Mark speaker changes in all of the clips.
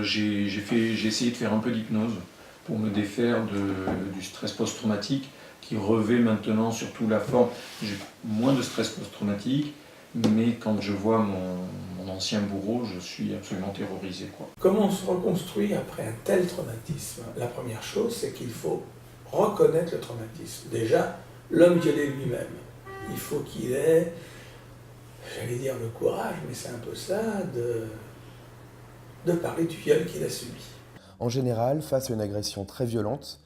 Speaker 1: J'ai essayé de faire un peu d'hypnose pour me défaire du stress post-traumatique qui revêt maintenant surtout la forme. J'ai moins de stress post-traumatique, mais quand je vois mon ancien bourreau, je suis absolument terrorisé, quoi.
Speaker 2: Comment on se reconstruit après un tel traumatisme? La première chose, c'est qu'il faut reconnaître le traumatisme. Déjà, l'homme violé lui-même. Il faut qu'il ait, j'allais dire le courage, mais c'est un peu ça, de parler du viol qu'il a subi.
Speaker 3: En général, face à une agression très violente,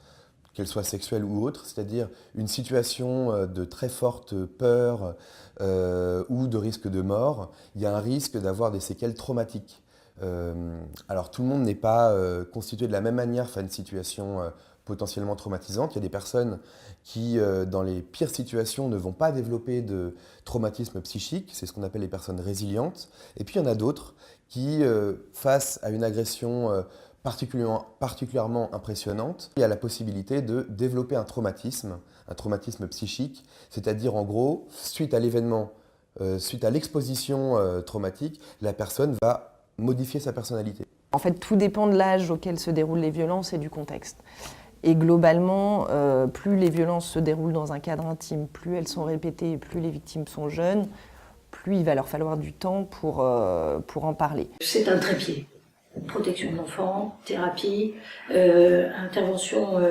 Speaker 3: qu'elle soit sexuelle ou autre, c'est-à-dire une situation de très forte peur ou de risque de mort, il y a un risque d'avoir des séquelles traumatiques. Alors tout le monde n'est pas constitué de la même manière face à une situation potentiellement traumatisante. Il y a des personnes qui, dans les pires situations, ne vont pas développer de traumatisme psychique, c'est ce qu'on appelle les personnes résilientes. Et puis il y en a d'autres qui, face à une agression particulièrement impressionnante, il y a la possibilité de développer un traumatisme psychique, c'est-à-dire en gros, suite à l'événement, suite à l'exposition traumatique, la personne va modifier sa personnalité.
Speaker 4: En fait, tout dépend de l'âge auquel se déroulent les violences et du contexte. Et globalement, plus les violences se déroulent dans un cadre intime, plus elles sont répétées et plus les victimes sont jeunes, plus il va leur falloir du temps pour en parler.
Speaker 5: C'est un trépied. Protection de l'enfant, thérapie, intervention,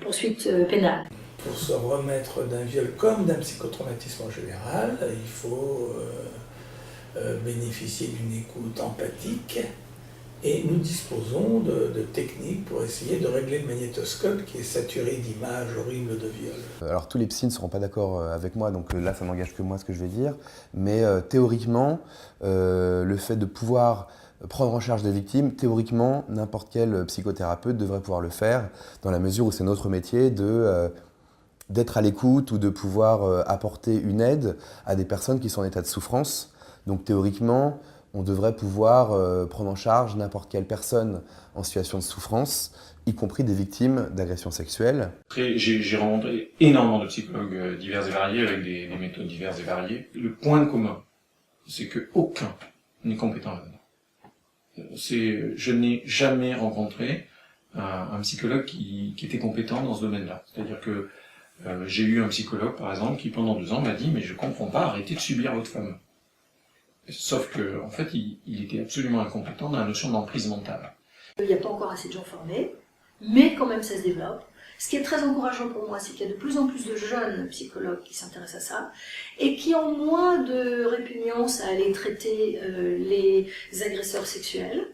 Speaker 5: poursuite pénale.
Speaker 2: Pour se remettre d'un viol comme d'un psychotraumatisme en général, il faut bénéficier d'une écoute empathique et nous disposons de techniques pour essayer de régler le magnétoscope qui est saturé d'images horribles de viol.
Speaker 3: Alors tous les psys ne seront pas d'accord avec moi, donc là ça n'engage que moi ce que je vais dire, mais théoriquement, le fait de pouvoir prendre en charge des victimes, théoriquement, n'importe quel psychothérapeute devrait pouvoir le faire, dans la mesure où c'est notre métier d'être à l'écoute ou de pouvoir apporter une aide à des personnes qui sont en état de souffrance. Donc théoriquement, on devrait pouvoir prendre en charge n'importe quelle personne en situation de souffrance, y compris des victimes d'agressions sexuelles.
Speaker 1: J'ai rencontré énormément de psychologues divers et variés avec des méthodes diverses et variées. Le point commun, c'est qu'aucun n'est compétent là-dedans. Je n'ai jamais rencontré un psychologue qui était compétent dans ce domaine-là. C'est-à-dire que j'ai eu un psychologue, par exemple, qui pendant 2 ans m'a dit « mais je comprends pas, arrêtez de subir votre femme ». Sauf que, en fait, il était absolument incompétent dans la notion d'emprise mentale.
Speaker 5: Il n'y a pas encore assez de gens formés, mais quand même ça se développe. Ce qui est très encourageant pour moi, c'est qu'il y a de plus en plus de jeunes psychologues qui s'intéressent à ça et qui ont moins de répugnance à aller traiter les agresseurs sexuels.